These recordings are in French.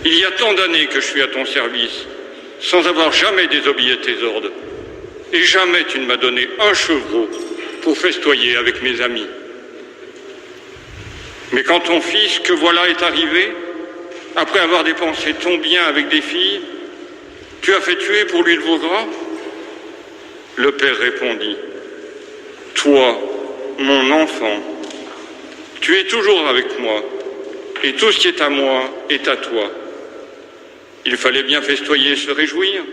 Il y a tant d'années que je suis à ton service, sans avoir jamais désobéi à tes ordres. Et jamais tu ne m'as donné un chevreau pour festoyer avec mes amis. Mais quand ton fils, que voilà, est arrivé, après avoir dépensé ton bien avec des filles, tu as fait tuer pour lui le veau gras? Le père répondit, toi, mon enfant, tu es toujours avec moi, et tout ce qui est à moi est à toi. Il fallait bien festoyer et se réjouir,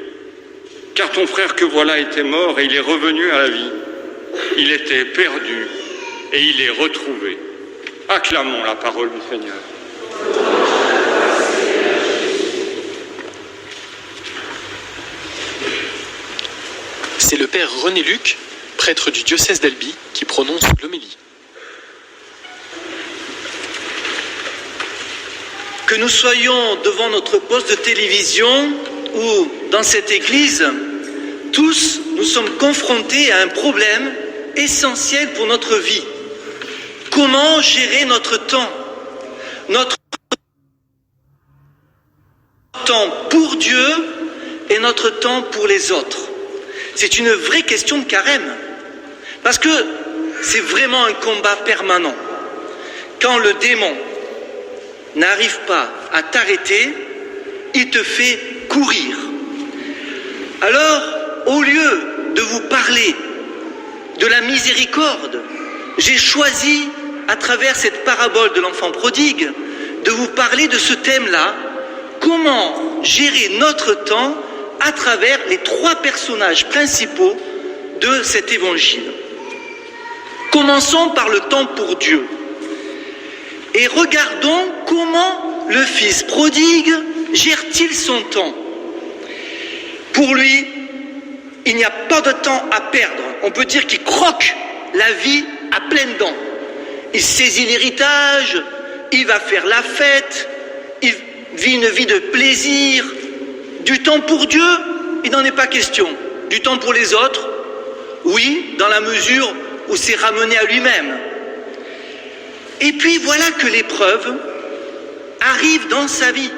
car ton frère que voilà était mort et il est revenu à la vie. Il était perdu et il est retrouvé. Acclamons la parole du Seigneur. C'est le père René Luc, prêtre du diocèse d'Albi, qui prononce l'homélie. Que nous soyons devant notre poste de télévision ou dans cette église, tous nous sommes confrontés à un problème essentiel pour notre vie. Comment gérer notre temps pour Dieu et notre temps pour les autres. C'est une vraie question de carême, parce que c'est vraiment un combat permanent. Quand le démon n'arrive pas à t'arrêter, il te fait courir. Alors, au lieu de vous parler de la miséricorde, j'ai choisi, à travers cette parabole de l'enfant prodigue, de vous parler de ce thème-là, comment gérer notre temps à travers les 3 personnages principaux de cet évangile. Commençons par le temps pour Dieu. Et regardons comment le fils prodigue gère-t-il son temps. Pour lui, il n'y a pas de temps à perdre. On peut dire qu'il croque la vie à pleines dents. Il saisit l'héritage, il va faire la fête, il vit une vie de plaisir. Du temps pour Dieu, il n'en est pas question. Du temps pour les autres, oui, dans la mesure où c'est ramené à lui-même. Et puis voilà que l'épreuve arrive dans sa vie.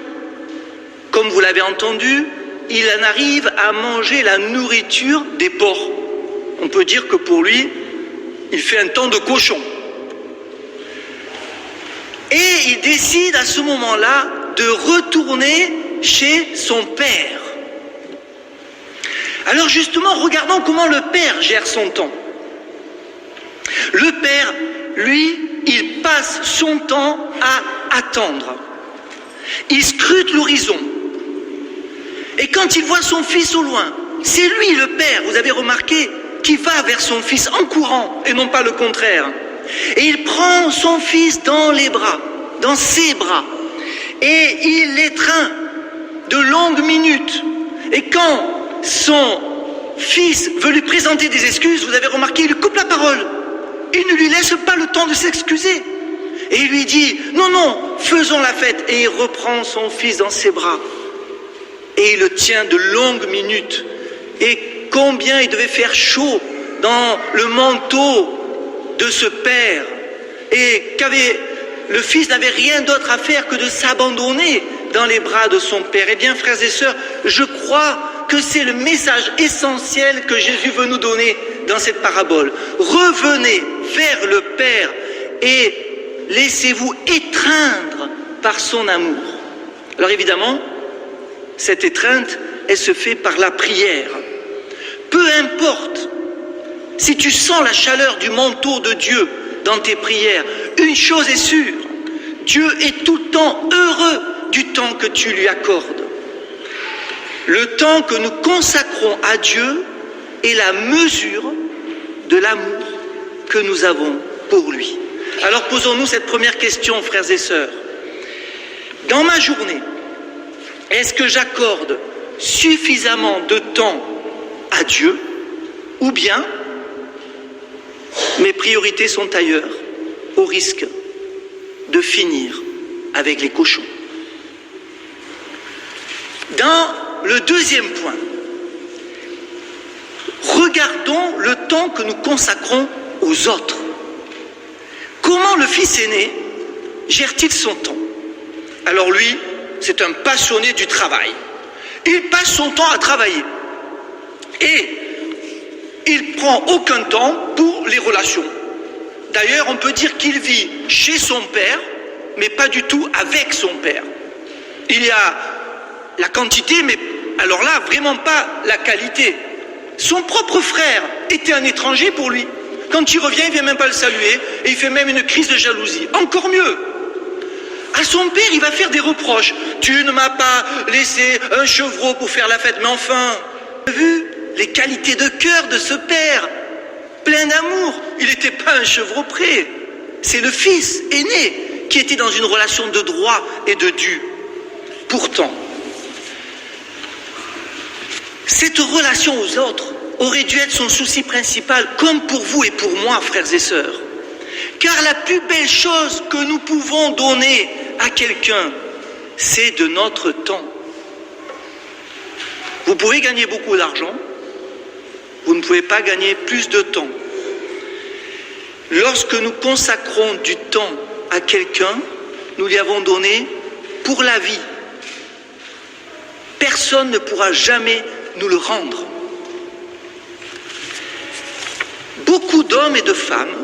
Comme vous l'avez entendu, il en arrive à manger la nourriture des porcs. On peut dire que pour lui, il fait un temps de cochon. Et il décide à ce moment-là de retourner chez son père. Alors justement, regardons comment le père gère son temps. Le père, lui, il passe son temps à attendre. Il scrute l'horizon. Et quand il voit son fils au loin, c'est lui le père, vous avez remarqué, qui va vers son fils en courant et non pas le contraire. Et il prend son fils dans les bras, dans ses bras, et il l'étreint de longues minutes. Et quand son fils veut lui présenter des excuses, vous avez remarqué, il lui coupe la parole. Il ne lui laisse pas le temps de s'excuser. Et il lui dit, non, faisons la fête. Et il reprend son fils dans ses bras. Et il le tient de longues minutes. Et combien il devait faire chaud dans le manteau de ce père. Et le fils n'avait rien d'autre à faire que de s'abandonner dans les bras de son père. Eh bien, frères et sœurs, je crois que c'est le message essentiel que Jésus veut nous donner dans cette parabole. Revenez vers le Père et laissez-vous étreindre par son amour. Alors évidemment, cette étreinte, elle se fait par la prière. Peu importe si tu sens la chaleur du manteau de Dieu dans tes prières, une chose est sûre, Dieu est tout le temps heureux du temps que tu lui accordes. Le temps que nous consacrons à Dieu est la mesure de l'amour que nous avons pour lui. Alors posons-nous cette première question, frères et sœurs. Dans ma journée, est-ce que j'accorde suffisamment de temps à Dieu ou bien mes priorités sont ailleurs, au risque de finir avec les cochons? Dans le deuxième point, regardons le temps que nous consacrons aux autres. Comment le fils aîné gère-t-il son temps? Alors lui, c'est un passionné du travail. Il passe son temps à travailler. Et il ne prend aucun temps pour les relations. D'ailleurs, on peut dire qu'il vit chez son père, mais pas du tout avec son père. Il y a la quantité, mais alors là, vraiment pas la qualité. Son propre frère était un étranger pour lui. Quand il revient, il ne vient même pas le saluer, et il fait même une crise de jalousie. Encore mieux. À son père, il va faire des reproches. Tu ne m'as pas laissé un chevreau pour faire la fête, mais enfin, tu as vu les qualités de cœur de ce père, plein d'amour. Il n'était pas un chevreau près. C'est le fils aîné qui était dans une relation de droit et de dû. Pourtant, cette relation aux autres aurait dû être son souci principal, comme pour vous et pour moi, frères et sœurs. Car la plus belle chose que nous pouvons donner à quelqu'un, c'est de notre temps. Vous pouvez gagner beaucoup d'argent, vous ne pouvez pas gagner plus de temps. Lorsque nous consacrons du temps à quelqu'un, nous lui avons donné pour la vie. Personne ne pourra jamais nous le rendre. Beaucoup d'hommes et de femmes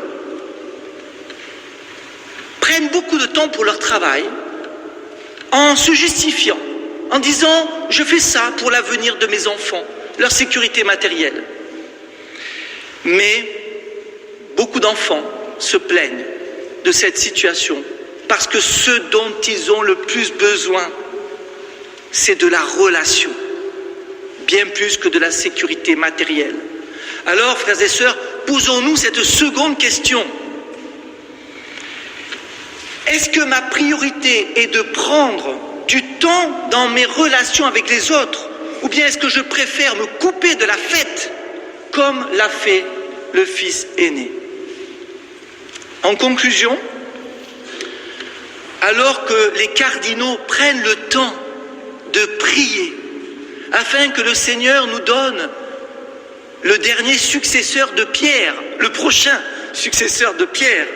prennent beaucoup de temps pour leur travail en se justifiant, en disant « je fais ça pour l'avenir de mes enfants, leur sécurité matérielle ». Mais beaucoup d'enfants se plaignent de cette situation parce que ce dont ils ont le plus besoin, c'est de la relation, bien plus que de la sécurité matérielle. Alors, frères et sœurs, posons-nous cette seconde question. Est-ce que ma priorité est de prendre du temps dans mes relations avec les autres, ou bien est-ce que je préfère me couper de la fête, comme l'a fait le fils aîné? En conclusion, alors que les cardinaux prennent le temps de prier, afin que le Seigneur nous donne le dernier successeur de Pierre, le prochain successeur de Pierre,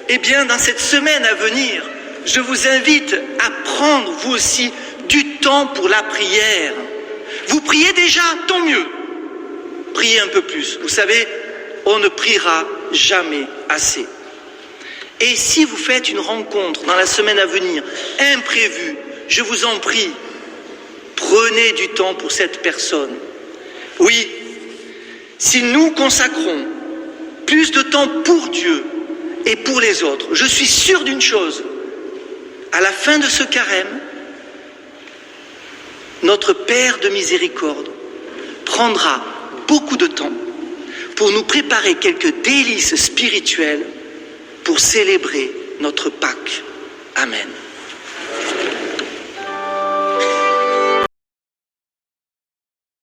eh bien, dans cette semaine à venir, je vous invite à prendre, vous aussi, du temps pour la prière. Vous priez déjà, tant mieux. Priez un peu plus. Vous savez, on ne priera jamais assez. Et si vous faites une rencontre dans la semaine à venir, imprévue, je vous en prie, prenez du temps pour cette personne. Oui, si nous consacrons plus de temps pour Dieu et pour les autres, je suis sûr d'une chose, à la fin de ce carême, notre Père de miséricorde prendra beaucoup de temps pour nous préparer quelques délices spirituelles pour célébrer notre Pâques.